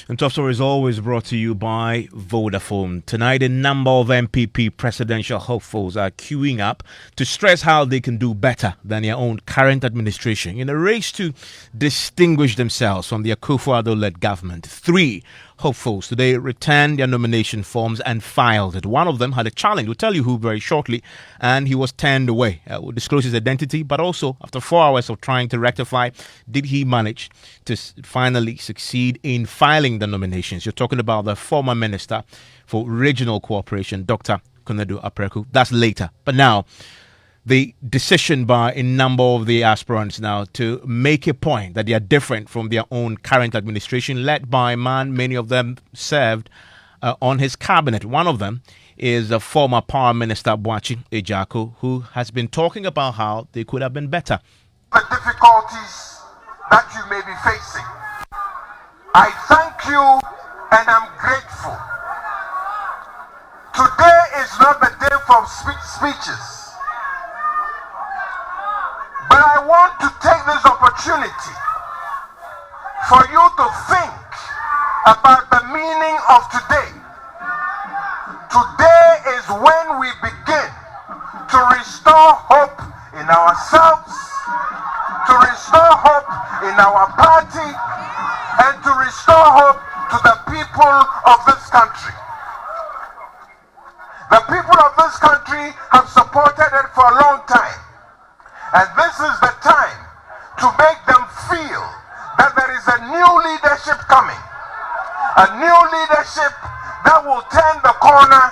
And TopStory is always brought to you by Vodafone. Tonight, a number of NPP Presidential Hopefuls are queuing up to stress how they can do better than their own current administration in a race to distinguish themselves from the Akufo-Addo-led government. 3 hopefuls today returned their nomination forms and filed it. One of them had a challenge. We'll tell you who very shortly, and he was turned away. We'll disclose his identity, but also after 4 hours of trying to rectify, did he manage to finally succeed in filing the nominations? You're talking about the former Minister for Regional Cooperation, Dr. Konadu Apreku. That's later. But now, the decision by a number of the aspirants now to make a point that they are different from their own current administration, led by a man many of them served on his cabinet. One of them is the former Power Minister Boakye Ejiako, who has been talking about how they could have been better. The difficulties that you may be facing, I thank you and I'm grateful. Today is not the day for speeches. But I want to take this opportunity for you to think about the meaning of today. Today is when we begin to restore hope in ourselves, to restore hope in our party, and to restore hope to the people of this country. The people of this country have supported it for a long time. And this is the time to make them feel that there is a new leadership coming. A new leadership that will turn the corner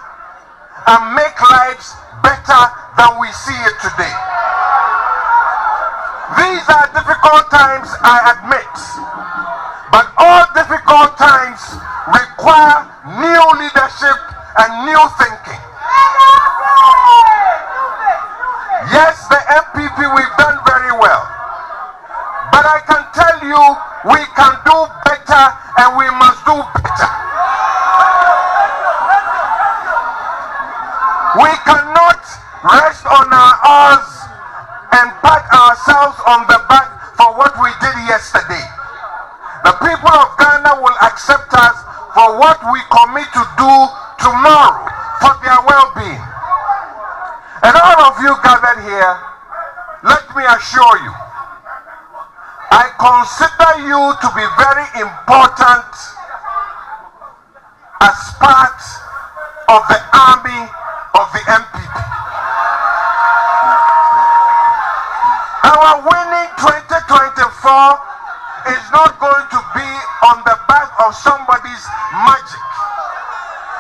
and make lives better than we see it today. These are difficult times, I admit. But all difficult times require new leadership and new thinking. Yes, the NPP, we've done very well. But I can tell you, we can do better and we must do better. We cannot rest on our oars and pat ourselves on the back for what we did yesterday. The people of Ghana will accept us for what we commit to do tomorrow for their well-being. And all of you gathered here, let me assure you, I consider you to be very important as part of the army of the NPP. Our winning 2024 is not going to be on the back of somebody's magic.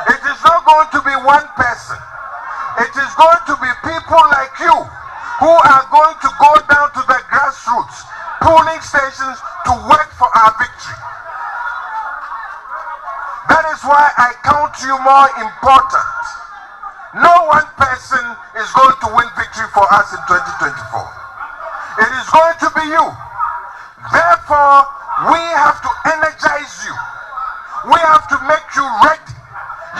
It is not going to be one person. It is going to be people like you who are going to go down to the grassroots, polling stations to work for our victory. That is why I count you more important. No one person is going to win victory for us in 2024. It is going to be you. Therefore, we have to energize you. We have to make you ready.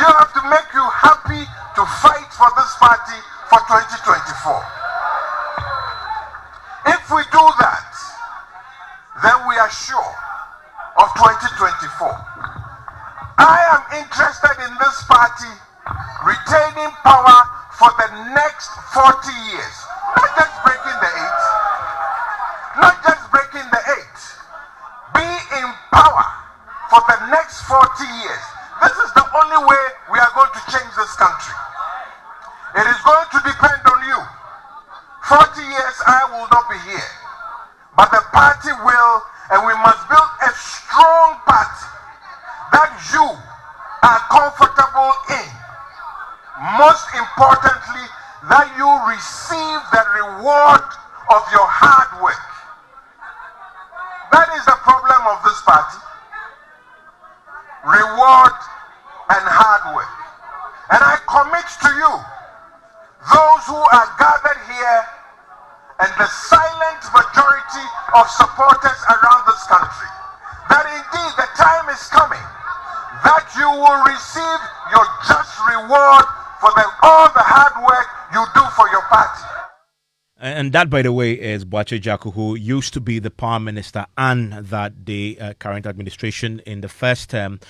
You have to make you happy to fight for this party for 2024. If we do that, then we are sure of 2024. I am interested in this party retaining power for the next 40 years. Not just breaking the 8. Not just breaking the 8. Be in power for the next 40 years. This is the only way we are going to change this country. It is going to depend on you. 40 years I will not be here. But the party will, and we must build a strong party that you are comfortable in. Most importantly, that you receive the reward of your hard work. That is the problem of this party. Reward and hard work. And I commit to you, those who are gathered here and the silent majority of supporters around this country, that indeed the time is coming that you will receive your just reward for all the hard work you do for your party. And that, by the way, is Boakye Jaku, who used to be the Power Minister and that the current administration in the first term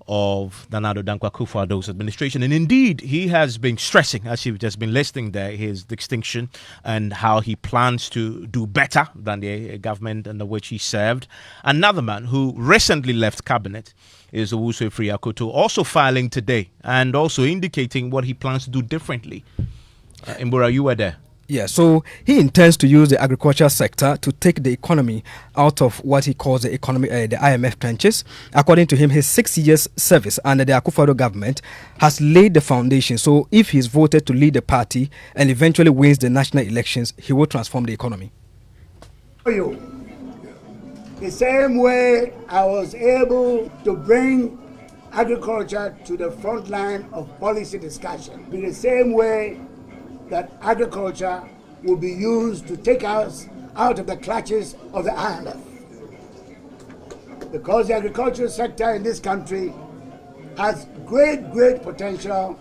of Nana Addo Dankwa Akufo-Addo's administration. And indeed, he has been stressing, as you've just been listening there, his distinction and how he plans to do better than the government under which he served. Another man who recently left cabinet is Owusu Efiri-Akoto, also filing today and also indicating what he plans to do differently. Mbura, you were there. Yeah, so he intends to use the agricultural sector to take the economy out of what he calls the IMF trenches. According to him, his 6 years service under the Akufo-Addo government has laid the foundation. So if he's voted to lead the party and eventually wins the national elections, he will transform the economy. The same way I was able to bring agriculture to the front line of policy discussion, in the same way that agriculture will be used to take us out of the clutches of the IMF. Because the agricultural sector in this country has great potential,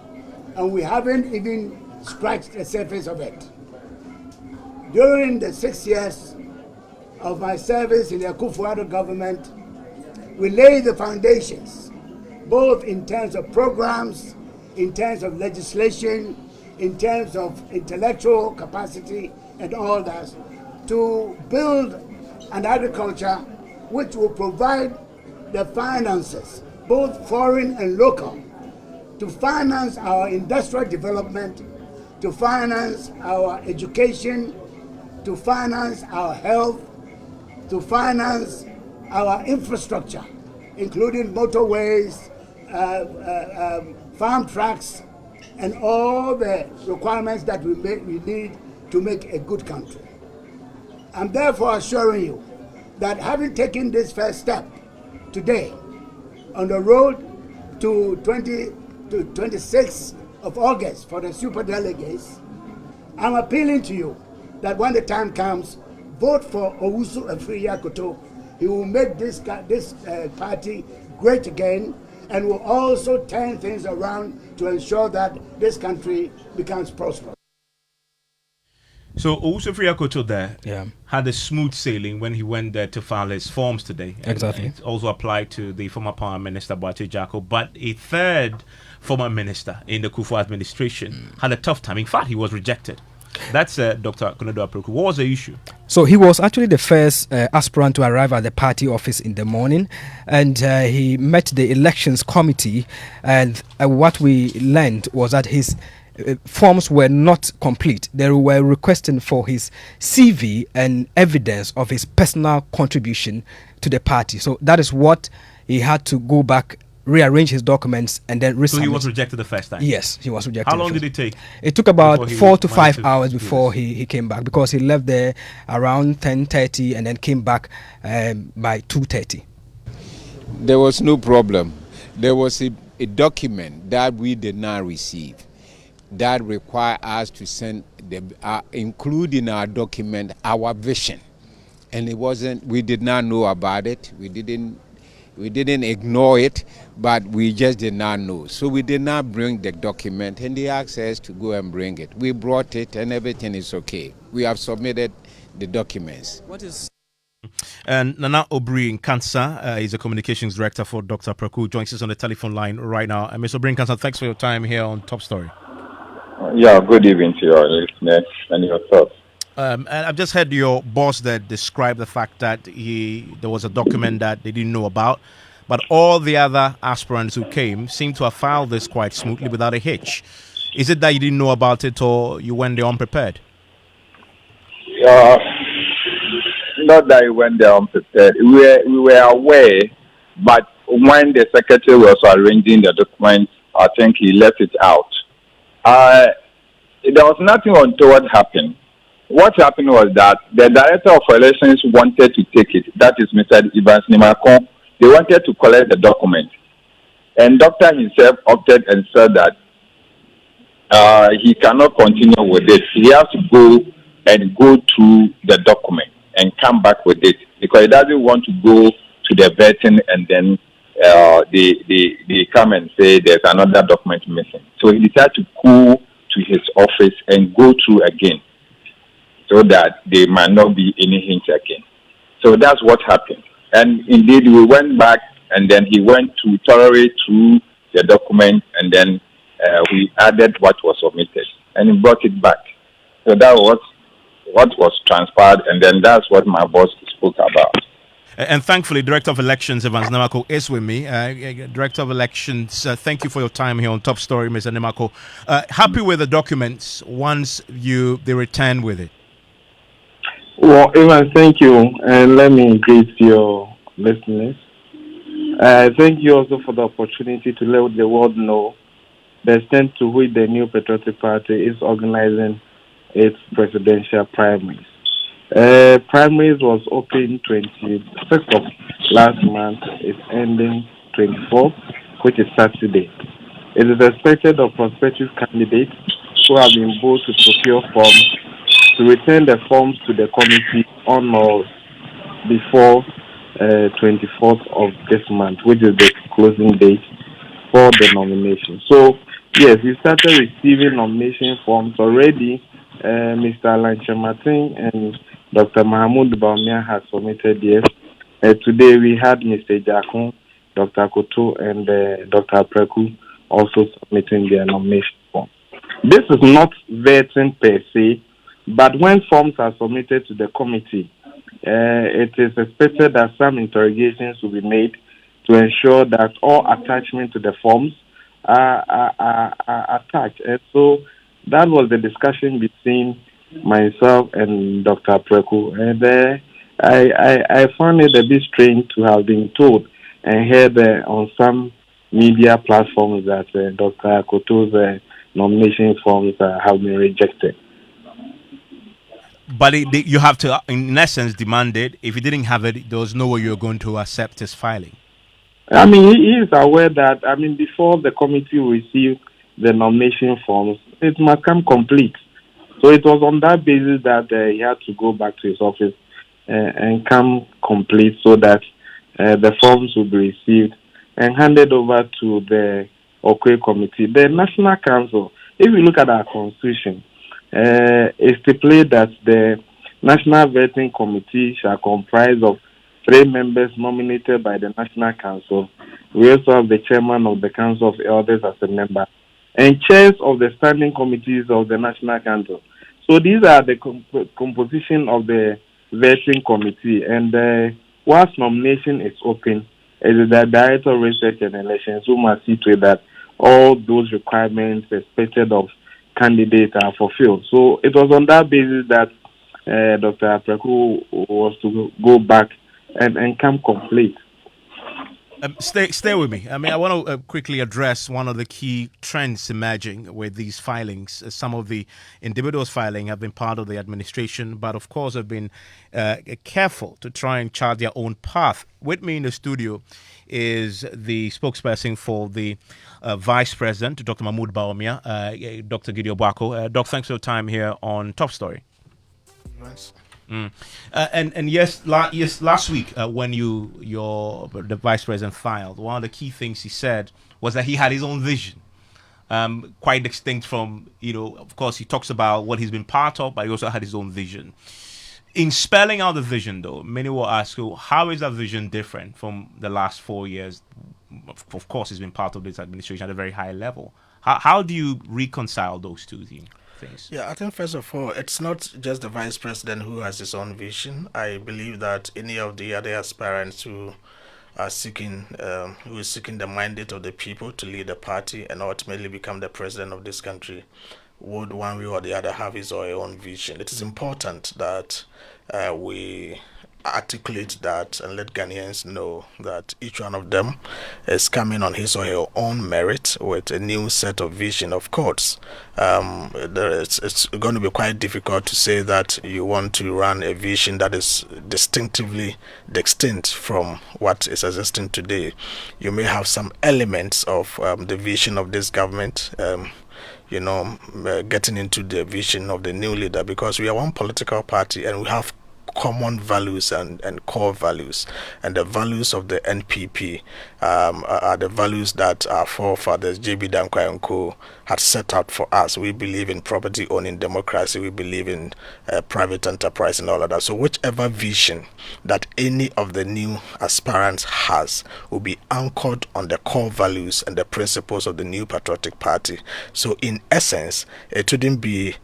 and we haven't even scratched the surface of it. During the 6 years of my service in the Akufo-Addo government, we laid the foundations, both in terms of programs, in terms of legislation, in terms of intellectual capacity and all that, to build an agriculture which will provide the finances, both foreign and local, to finance our industrial development, to finance our education, to finance our health, to finance our infrastructure, including motorways, farm tracks, and all the requirements that we need to make a good country. I'm therefore assuring you that having taken this first step today on the road to 26th of August for the super delegates, I'm appealing to you that when the time comes, vote for Owusu Efiri-Akoto. He will make this party great again, and will also turn things around to ensure that this country becomes prosperous. So Owusu Efiri-Akoto there had a smooth sailing when he went there to file his forms today. Exactly. And it also applied to the former Power Minister Boakye Jaku, but a third former minister in the Kufuor administration had a tough time. In fact, he was rejected. That's Dr. Konadu Apreku. What was the issue? So he was actually the first aspirant to arrive at the party office in the morning, and he met the elections committee, and what we learned was that his forms were not complete. They were requesting for his CV and evidence of his personal contribution to the party. So that is what he had to go back, rearrange his documents, and then resubmit. So he was rejected the first time? Yes, he was rejected. How long did it take? It took about 4 to 5 hours before he came back, because he left there around 10:30 and then came back by 2:30. There was no problem. There was a document that we did not receive that required us to send, include in our document our vision. And it wasn't, we did not know about it. We didn't ignore it, but we just did not know. So we did not bring the document, and they asked us to go and bring it. We brought it, and everything is okay. We have submitted the documents. And Nana Obri Nkansa is a communications director for Dr. Apreku, joins us on the telephone line right now. And Mr. Obri Nkansa, thanks for your time here on Top Story. Yeah, good evening to your listeners and your thoughts. And I've just heard your boss that describe the fact that there was a document that they didn't know about, but all the other aspirants who came seem to have filed this quite smoothly without a hitch. Is it that you didn't know about it, or you went there unprepared? Not that we went there unprepared. We were aware, but when the secretary was arranging the documents, I think he left it out. There was nothing untoward happened. What happened was that the director of elections wanted to take it. That is Mr. Evans Nimakon. They wanted to collect the document. And doctor himself opted and said that he cannot continue with it. He has to go through the document and come back with it, because he doesn't want to go to the vetting and then they come and say there's another document missing. So he decided to go to his office and go through again. so that there might not be any hint again. So that's what happened. And indeed, we went back, and then he went to thoroughly through the document, and then we added what was omitted, and he brought it back. So that was what was transpired, and then that's what my boss spoke about. And thankfully, Director of Elections, Evans Nemako, is with me. Director of Elections, thank you for your time here on Top Story, Mr. Nemako. Happy with the documents once they return with it? Well, Evans, thank you. And let me greet your listeners. Thank you also for the opportunity to let the world know the extent to which the New Patriotic Party is organizing its presidential primaries. Primaries was open 26th of last month. It's ending 24th, which is Saturday. It is expected of prospective candidates who have been bold to procure forms to return the forms to the committee on or before 24th of this month, which is the closing date for the nomination. So, yes, we started receiving nomination forms already. Mr. Alanche Martin and Dr. Mahmoud Baumia has submitted yes. Today we had Mr. Jakun, Dr. Koto, and Dr. Preku also submitting their nomination form. This is not vetting per se, but when forms are submitted to the committee, it is expected that some interrogations will be made to ensure that all attachments to the forms are attached. And so that was the discussion between myself and Dr. Preku. And I found it a bit strange to have been told and heard on some media platforms that Dr. Koto's nomination forms have been rejected. But you have to, in essence, demand it. If you didn't have it, there was no way you were going to accept his filing. I mean, he is aware that, before the committee received the nomination forms, it must come complete. So it was on that basis that he had to go back to his office and come complete so that the forms will be received and handed over to the Okwe committee. The National Council, if you look at our constitution, it stipulates that the National Vetting Committee shall comprise of 3 members nominated by the National Council. We also have the chairman of the Council of Elders as a member and chairs of the standing committees of the National Council. So these are the composition of the vetting committee. And whilst nomination is open, it is the Director of Research and Elections who must see to it that all those requirements expected of candidates are fulfilled. So it was on that basis that Dr. Apreku was to go back and come complete. Stay with me. I want to quickly address one of the key trends emerging with these filings. Some of the individuals filing have been part of the administration, but of course have been careful to try and chart their own path. With me in the studio is the spokesperson for the Vice President, Dr. Mahmoud Baumia, Dr. Gideon Bwako. Doc, thanks for your time here on Top Story. Nice. And yes, last week when the vice president filed, one of the key things he said was that he had his own vision, quite distinct from, of course he talks about what he's been part of, but he also had his own vision. In spelling out the vision, though, many will ask, how is that vision different from the last 4 years? Of course, he's been part of this administration at a very high level. How do you reconcile those two things? Yeah, I think first of all, it's not just the vice president who has his own vision. I believe that any of the other aspirants who are seeking the mandate of the people to lead the party and ultimately become the president of this country would one way or the other have his or her own vision. It is important that we articulate that and let Ghanaians know that each one of them is coming on his or her own merit with a new set of vision. Of course, it's going to be quite difficult to say that you want to run a vision that is distinctively distinct from what is existing today. You may have some elements of the vision of this government, getting into the vision of the new leader, because we are one political party and we have common values and core values, and the values of the NPP are the values that our forefathers J.B. Danquah and Co. had set out for us. We believe in property owning democracy. We believe in private enterprise and all of that. So whichever vision that any of the new aspirants has will be anchored on the core values and the principles of the new patriotic party. So in essence, it wouldn't be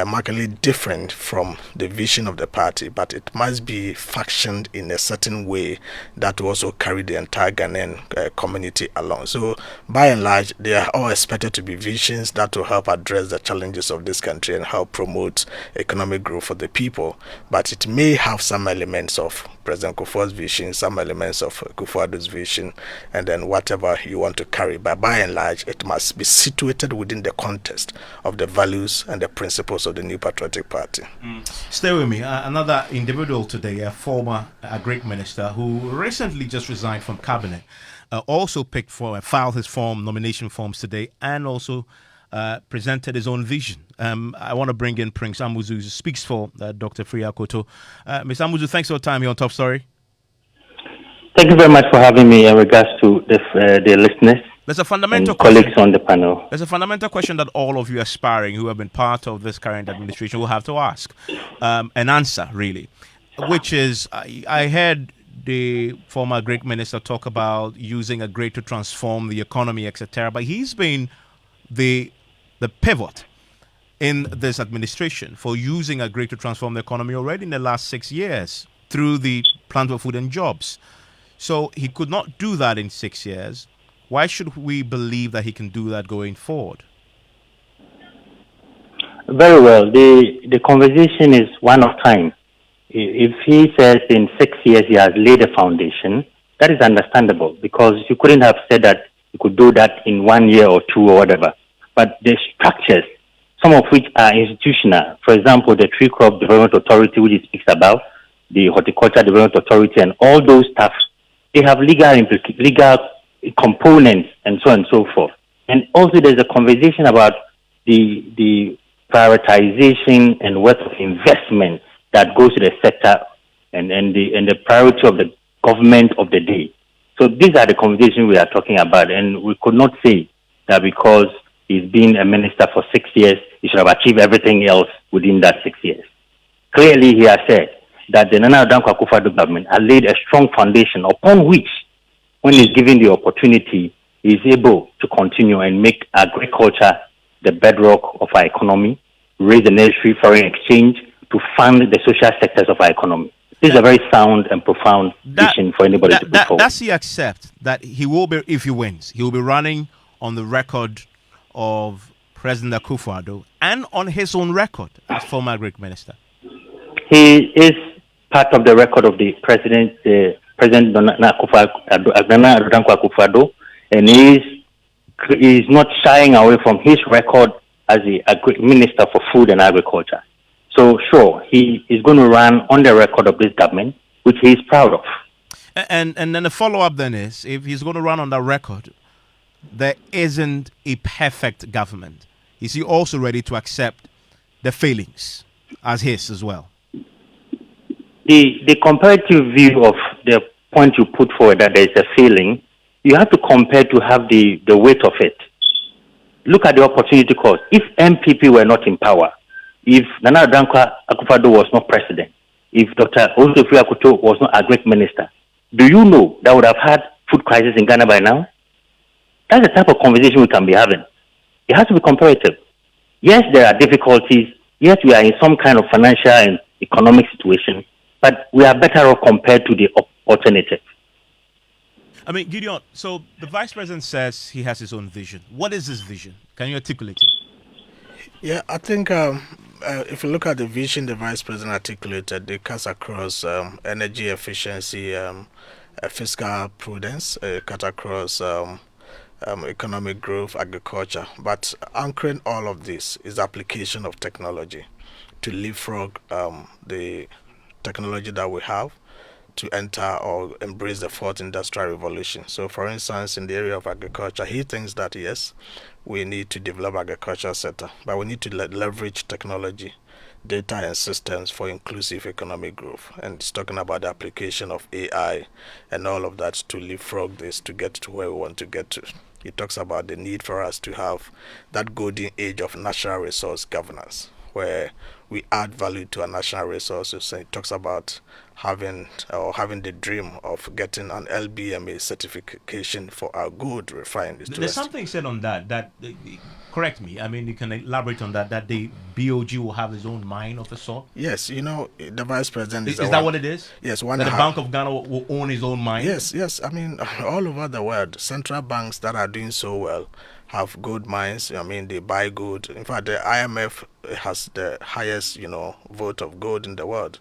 markedly different from the vision of the party, but it must be factioned in a certain way that will also carry the entire Ghanaian community along. So by and large, they are all expected to be visions that will help address the challenges of this country and help promote economic growth for the people. But it may have some elements of President Kufuor's vision, some elements of Kufuor's vision, and then whatever you want to carry. But by and large, it must be situated within the context of the values and the principles of the new patriotic party. Stay with me. Another individual today, a former Greek minister who recently just resigned from cabinet, also filed his nomination forms today, and also presented his own vision. I want to bring in Prince Amuzu, who speaks for Dr. Freya Koto. Mr. Amuzu, thanks for your time here on Top Story. Thank you very much for having me in regards to the listeners. There's a fundamental colleagues on the panel. There's a fundamental question that all of you aspiring who have been part of this current administration will have to ask and answer, really, which is, I heard the former Greek minister talk about using a great to transform the economy, etc. But he's been the pivot in this administration for using a great to transform the economy already in the last 6 years through the Plan for Food and Jobs. So he could not do that in 6 years. Why should we believe that he can do that going forward? Very well. The conversation is one of time. If he says in 6 years he has laid a foundation, that is understandable, because you couldn't have said that you could do that in 1 year or two or whatever. But the structures, some of which are institutional, for example, the Tree Crop Development Authority, which he speaks about, the Horticulture Development Authority, and all those stuff, they have legal components and so on and so forth. And also there's a conversation about the prioritization and worth of investment that goes to the sector and the priority of the government of the day. So these are the conversations we are talking about, and we could not say that because he's been a minister for 6 years, he should have achieved everything else within that 6 years. Clearly, he has said that the Nana Dankwa Akufo-Addo government has laid a strong foundation upon which, when he's given the opportunity, he is able to continue and make agriculture the bedrock of our economy, raise the necessary foreign exchange to fund the social sectors of our economy. This is a very sound and profound vision for anybody to put forward. Does he accept that he will be, if he wins, he will be running on the record of President Akufo-Addo and on his own record as former Greek minister? He is part of the record of the President Nana Akufo-Addo, and he is not shying away from his record as the Minister for Food and Agriculture. So, sure, he is going to run on the record of this government, which he is proud of. And then the follow-up then is, if he's going to run on that record, there isn't a perfect government. Is he also ready to accept the failings as his as well? The comparative view of the point you put forward, that there is a failing, you have to compare to have the weight of it. Look at the opportunity cost. If NPP were not in power, if Nana Dankwa Akufo-Addo was not president, if Dr. Freya Koto was not a great minister, do you know that would have had food crisis in Ghana by now? That's the type of conversation we can be having. It has to be comparative. Yes, there are difficulties. Yes, we are in some kind of financial and economic situation, but we are better off compared to the alternative. I mean, Gideon, so the vice president says he has his own vision. What is his vision? Can you articulate it? Yeah, I think if you look at the vision the vice president articulated, it cuts across energy efficiency, fiscal prudence, cut across economic growth, agriculture. But anchoring all of this is the application of technology to leapfrog the technology that we have to enter or embrace the fourth industrial revolution. So, for instance, in the area of agriculture, he thinks that, yes, we need to develop agriculture sector, but we need to leverage technology, data and systems for inclusive economic growth. And it's talking about the application of AI and all of that to leapfrog this to get to where we want to get to. he talks about the need for us to have that golden age of natural resource governance, where we add value to our national resources. And he talks about having the dream of getting an LBMA certification for our gold refineries. There's something said on that correct me. I mean, you can elaborate on that the BOG will have his own mine of a sort. Yes, the vice president is that what it is? Yes, the Bank of Ghana will own his own mine. Yes. I mean, all over the world, central banks that are doing so well have gold mines. I mean, they buy gold. In fact, the IMF has the highest, vote of gold in the world.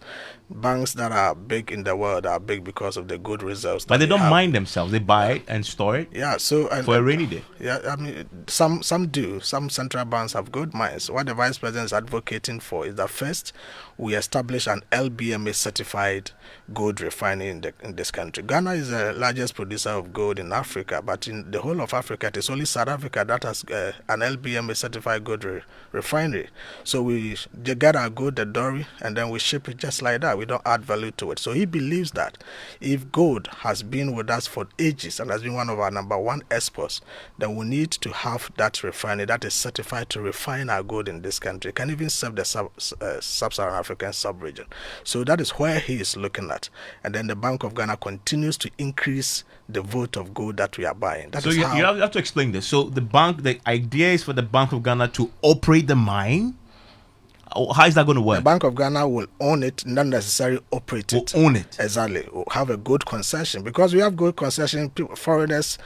Banks that are big in the world are big because of the gold reserves. But they don't mine themselves. They buy it and store it. Yeah, so for a rainy day. Yeah, I mean, some do. Some central banks have gold mines. What the vice president is advocating for is that first we establish an LBMA certified gold refinery in this country. Ghana is the largest producer of gold in Africa, but in the whole of Africa, it is only South Africa that has an LBMA certified gold refinery. So we get our gold, the dory, and then we ship it just like that. We don't add value to it. So he believes that if gold has been with us for ages and has been one of our number one exports, then we need to have that refinery that is certified to refine our gold in this country. It can even serve the sub-Saharan African sub-region. So that is where he is looking at. And then the Bank of Ghana continues to increase the vote of gold that we are buying. So you have to explain this. So the idea is for the Bank of Ghana to operate the mine. How is that going to work? The Bank of Ghana will own it, not necessarily operate it. Will own it. Exactly. We'll have a gold concession. Because we have gold concession, foreigners,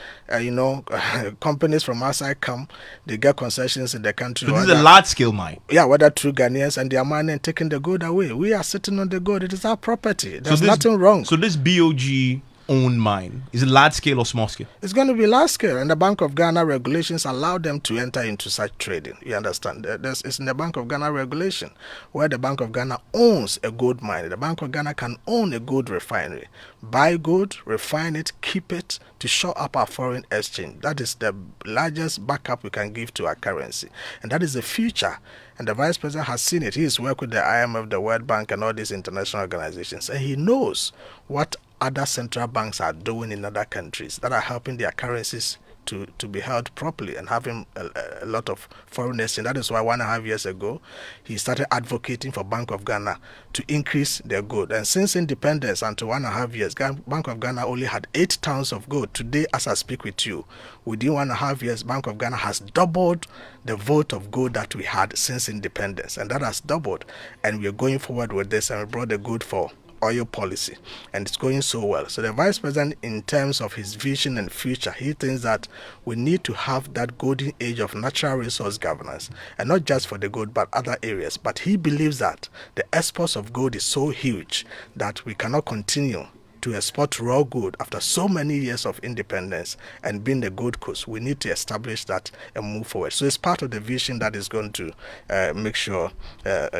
companies from outside come, they get concessions in the country. So this is a large-scale mine? Yeah, whether through Ghanaians, and they are mining and taking the gold away. We are sitting on the gold. It is our property. There's nothing wrong. So this BOG own mine, is it large scale or small scale? It's going to be large scale, and the Bank of Ghana regulations allow them to enter into such trading. You understand? It's in the Bank of Ghana regulation where the Bank of Ghana owns a gold mine. The Bank of Ghana can own a gold refinery, buy gold, refine it, keep it to shore up our foreign exchange. That is the largest backup we can give to our currency, and that is the future. And the vice president has seen it. He has worked with the IMF, the World Bank, and all these international organizations, and he knows what other central banks are doing in other countries that are helping their currencies to be held properly and having a lot of foreign exchange. That is why 1.5 years ago, he started advocating for Bank of Ghana to increase their gold. And since independence until 1.5 years, Bank of Ghana only had 8 tons of gold. Today, as I speak with you, within 1.5 years, Bank of Ghana has doubled the vote of gold that we had since independence. And that has doubled. And we are going forward with this, and we brought the gold for oil policy, and it's going so well. So the vice president, in terms of his vision and future, he thinks that we need to have that golden age of natural resource governance, and not just for the gold but other areas. But he believes that the exports of gold is so huge that we cannot continue to export raw gold after so many years of independence and being the Gold Coast. We need to establish that and move forward. So it's part of the vision that is going to make sure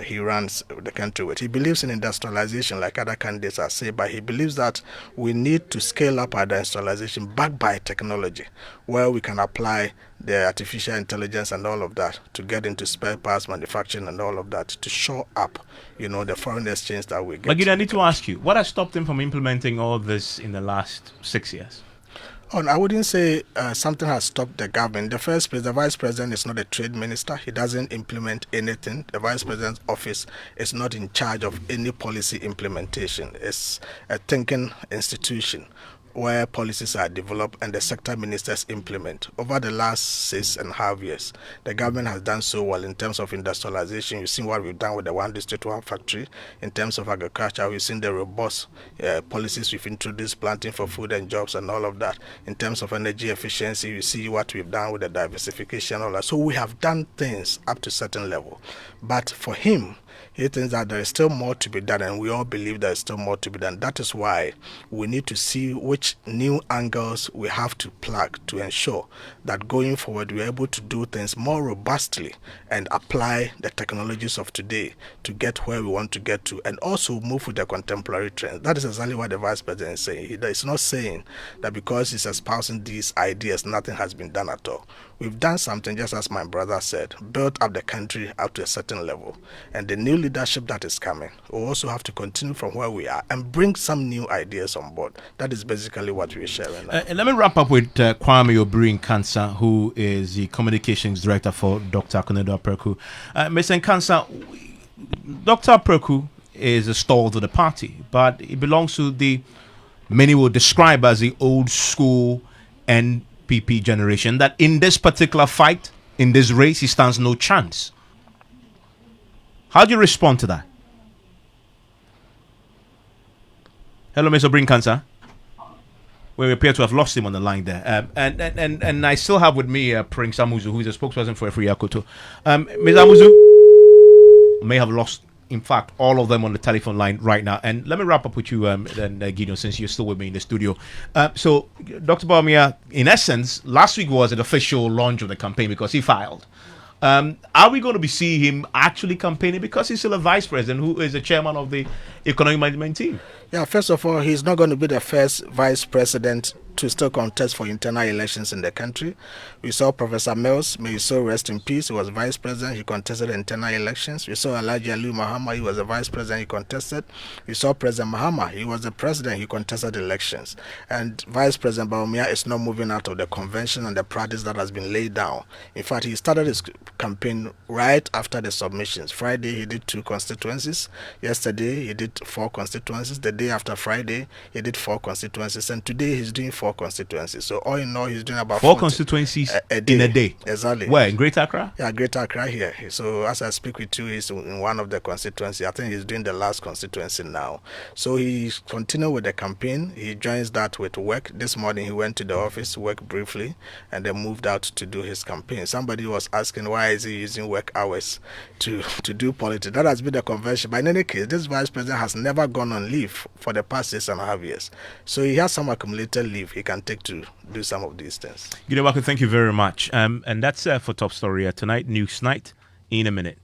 he runs the country with. He believes in industrialization like other candidates are saying, but he believes that we need to scale up our industrialization backed by technology, where we can apply the artificial intelligence and all of that to get into spare parts manufacturing and all of that to shore up, the foreign exchange that we get. But I need to ask you, what has stopped him from implementing all this in the last 6 years? I wouldn't say something has stopped the government. The vice president is not a trade minister. He doesn't implement anything. The vice president's office is not in charge of any policy implementation. It's a thinking institution where policies are developed and the sector ministers implement. Over the last 6.5 years, the government has done so well in terms of industrialization. You've seen what we've done with the One District, One Factory. In terms of agriculture, we've seen the robust policies we've introduced, planting for food and jobs and all of that. In terms of energy efficiency, you see what we've done with the diversification and all that. So we have done things up to a certain level. But for him, he thinks that there is still more to be done, and we all believe there is still more to be done. That is why we need to see which new angles we have to plug to ensure that going forward we're able to do things more robustly and apply the technologies of today to get where we want to get to, and also move with the contemporary trends. That is exactly what the vice president is saying. He is not saying that because he's espousing these ideas, nothing has been done at all. We've done something, just as my brother said, built up the country up to a certain level. And the new leadership that is coming will also have to continue from where we are and bring some new ideas on board. That is basically what we're sharing now. Let me wrap up with Kwame Obiri-Nkansah, who is the communications director for Dr. Akonedo Apreku. Mr. Nkansah, Dr. Apreku is a stalwart of the party, but it belongs to the many will describe as the old school NPP generation, that in this particular fight, in this race, he stands no chance. How do you respond to that? Hello, Mr. Obiri-Nkansah. We appear to have lost him on the line there. And I still have with me Prince Amuzu, who is a spokesperson for Efri Yakoto. Ms. Amuzu may have lost, in fact, all of them on the telephone line right now. And let me wrap up with you, Gideon, since you're still with me in the studio. So, Dr. Bawumia, in essence, last week was an official launch of the campaign because he filed. Are we going to be seeing him actually campaigning, because he's still a vice president who is the chairman of the economic management team? Yeah, first of all, he's not going to be the first vice president to still contest for internal elections in the country. We saw Professor Mills, may he so rest in peace, he was vice president, he contested internal elections. We saw Alhaji Ali Mahama, he was a vice president, he contested. We saw President Mahama, he was the president, he contested elections. And Vice President Bawumia is not moving out of the convention and the practice that has been laid down. In fact, he started his campaign right after the submissions. Friday, he did 2 constituencies. Yesterday, he did 4 constituencies. The day after Friday, he did 4 constituencies. And today, he's doing 4 constituencies. So all in all, he's doing about 4 constituencies in a day. Exactly. Where, in Greater Accra? Yeah, Greater Accra here. So as I speak with you, he's in one of the constituencies. I think he's doing the last constituency now. So he's continuing with the campaign. He joins that with work. This morning he went to the office, worked briefly, and then moved out to do his campaign. Somebody was asking why is he using work hours to do politics. That has been the convention. But in any case, this vice president has never gone on leave for the past 6.5 years. So he has some accumulated leave he can take to do some of these things. Gideon, thank you very much. And that's for Top Story tonight, News Night, in a minute.